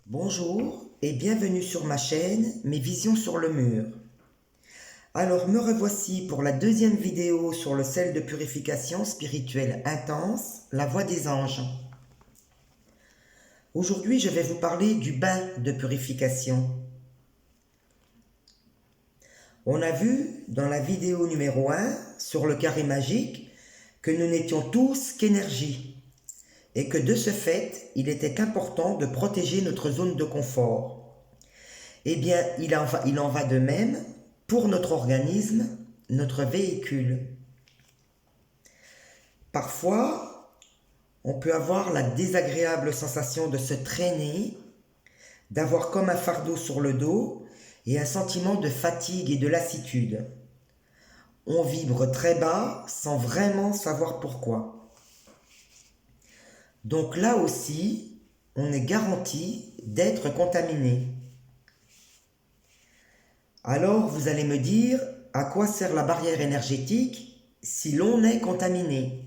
Bonjour et bienvenue sur ma chaîne Mes Visions sur le mur. Alors me revoici pour la deuxième vidéo sur le sel de purification spirituelle intense, la voix des anges. Aujourd'hui je vais vous parler du bain de purification. On a vu dans la vidéo numéro 1 sur le carré magique que nous n'étions tous qu'énergie et que de ce fait, il était important de protéger notre zone de confort. Eh bien, il en va de même pour notre organisme, notre véhicule. Parfois, on peut avoir la désagréable sensation de se traîner, d'avoir comme un fardeau sur le dos et un sentiment de fatigue et de lassitude. On vibre très bas sans vraiment savoir pourquoi. Donc là aussi, on est garanti d'être contaminé. Alors vous allez me dire, à quoi sert la barrière énergétique si l'on est contaminé?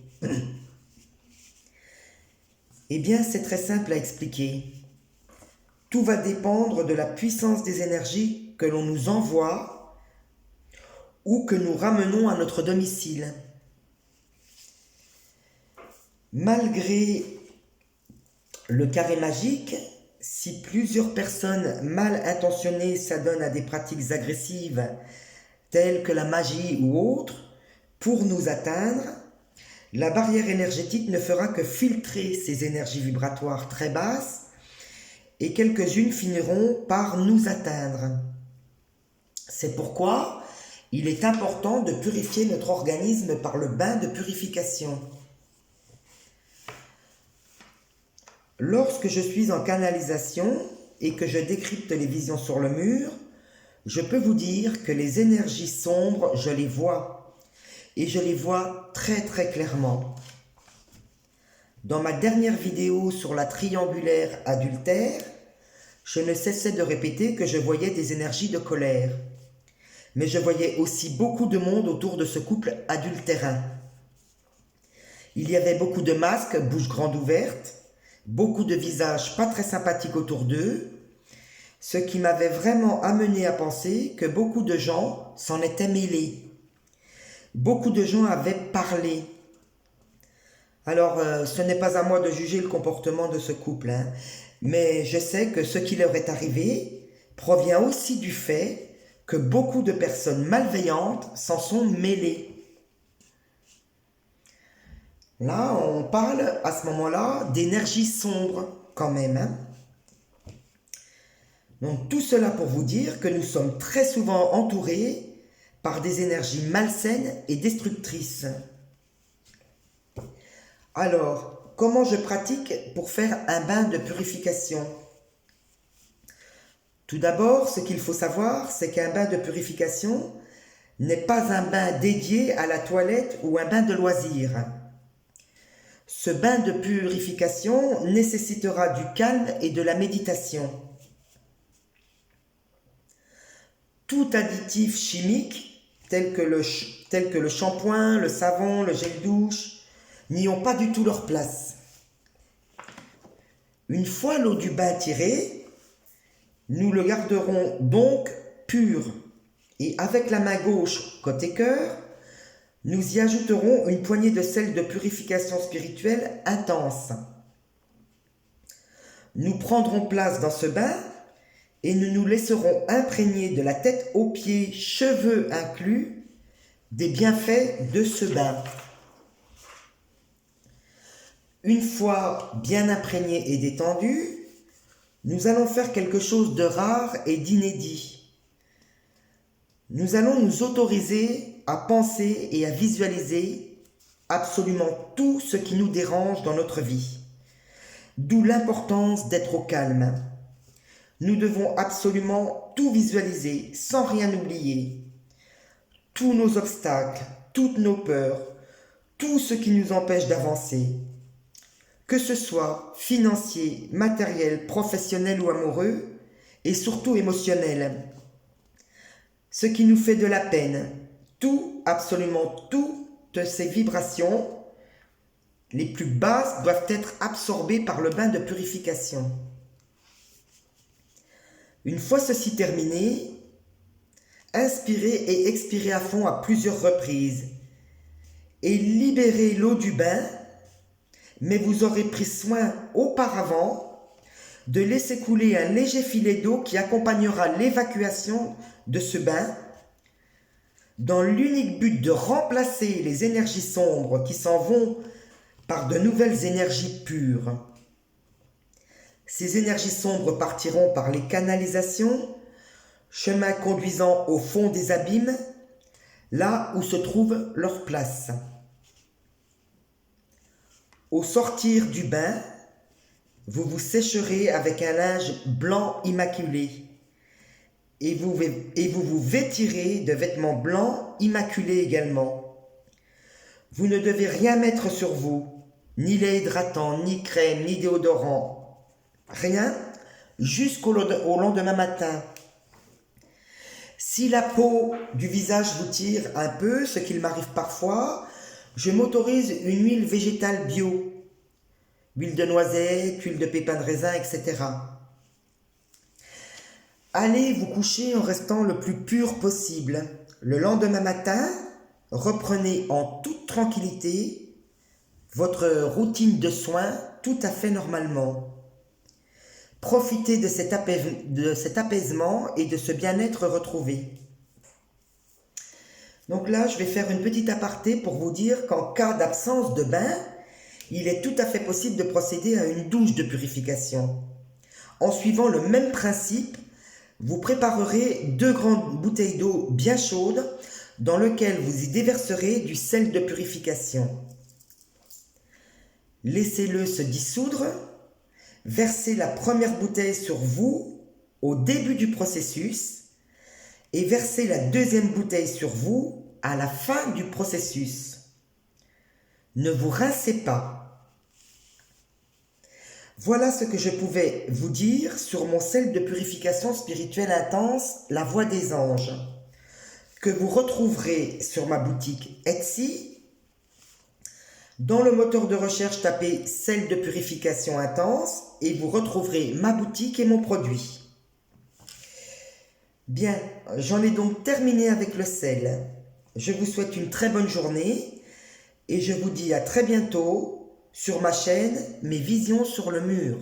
Eh bien, c'est très simple à expliquer. Tout va dépendre de la puissance des énergies que l'on nous envoie ou que nous ramenons à notre domicile. Malgré le carré magique, si plusieurs personnes mal intentionnées s'adonnent à des pratiques agressives telles que la magie ou autres, pour nous atteindre, la barrière énergétique ne fera que filtrer ces énergies vibratoires très basses et quelques-unes finiront par nous atteindre. C'est pourquoi il est important de purifier notre organisme par le bain de purification. Lorsque je suis en canalisation et que je décrypte les visions sur le mur, je peux vous dire que les énergies sombres, je les vois. Et je les vois très très clairement. Dans ma dernière vidéo sur la triangulaire adultère, je ne cessais de répéter que je voyais des énergies de colère. Mais je voyais aussi beaucoup de monde autour de ce couple adultérin. Il y avait beaucoup de masques, bouche grande ouverte, beaucoup de visages pas très sympathiques autour d'eux, ce qui m'avait vraiment amené à penser que beaucoup de gens s'en étaient mêlés. Beaucoup de gens avaient parlé. Alors, ce n'est pas à moi de juger le comportement de ce couple, mais je sais que ce qui leur est arrivé provient aussi du fait que beaucoup de personnes malveillantes s'en sont mêlées. Là, on parle à ce moment-là d'énergie sombre quand même. Donc tout cela pour vous dire que nous sommes très souvent entourés par des énergies malsaines et destructrices. Alors, comment je pratique pour faire un bain de purification? Tout d'abord, ce qu'il faut savoir, c'est qu'un bain de purification n'est pas un bain dédié à la toilette ou un bain de loisir. Ce bain de purification nécessitera du calme et de la méditation. Tout additif chimique, tel que le shampoing, le savon, le gel douche, n'y ont pas du tout leur place. Une fois l'eau du bain tirée, nous le garderons donc pur. Et avec la main gauche, côté cœur, nous y ajouterons une poignée de sel de purification spirituelle intense. Nous prendrons place dans ce bain et nous nous laisserons imprégner de la tête aux pieds, cheveux inclus, des bienfaits de ce bain. Une fois bien imprégné et détendu, nous allons faire quelque chose de rare et d'inédit. Nous allons nous autoriser à penser et à visualiser absolument tout ce qui nous dérange dans notre vie. D'où l'importance d'être au calme. Nous devons absolument tout visualiser sans rien oublier. Tous nos obstacles, toutes nos peurs, tout ce qui nous empêche d'avancer. Que ce soit financier, matériel, professionnel ou amoureux, et surtout émotionnel. Ce qui nous fait de la peine, tout, absolument toutes ces vibrations, les plus basses, doivent être absorbées par le bain de purification. Une fois ceci terminé, inspirez et expirez à fond à plusieurs reprises et libérez l'eau du bain, mais vous aurez pris soin auparavant de laisser couler un léger filet d'eau qui accompagnera l'évacuation de ce bain dans l'unique but de remplacer les énergies sombres qui s'en vont par de nouvelles énergies pures. Ces énergies sombres partiront par les canalisations, chemins conduisant au fond des abîmes, là où se trouve leur place. Au sortir du bain, vous vous sécherez avec un linge blanc immaculé et vous vous vêtirez de vêtements blancs immaculés également. Vous ne devez rien mettre sur vous, ni lait hydratant, ni crème, ni déodorant, rien, jusqu'au lendemain matin. Si la peau du visage vous tire un peu, ce qu'il m'arrive parfois, je m'autorise une huile végétale bio, huile de noisette, huile de pépins de raisin, etc. Allez vous coucher en restant le plus pur possible. Le lendemain matin, reprenez en toute tranquillité votre routine de soins tout à fait normalement. Profitez de cet apaisement et de ce bien-être retrouvé. Donc là, je vais faire une petite aparté pour vous dire qu'en cas d'absence de bain, il est tout à fait possible de procéder à une douche de purification. En suivant le même principe, vous préparerez 2 grandes bouteilles d'eau bien chaude dans lesquelles vous y déverserez du sel de purification. Laissez-le se dissoudre. Versez la première bouteille sur vous au début du processus et versez la deuxième bouteille sur vous à la fin du processus. Ne vous rincez pas. Voilà ce que je pouvais vous dire sur mon sel de purification spirituelle intense, la Voix des Anges, que vous retrouverez sur ma boutique Etsy. Dans le moteur de recherche, tapez sel de purification intense et vous retrouverez ma boutique et mon produit. Bien, j'en ai donc terminé avec le sel. Je vous souhaite une très bonne journée et je vous dis à très bientôt sur ma chaîne Mes Visions sur le Mur.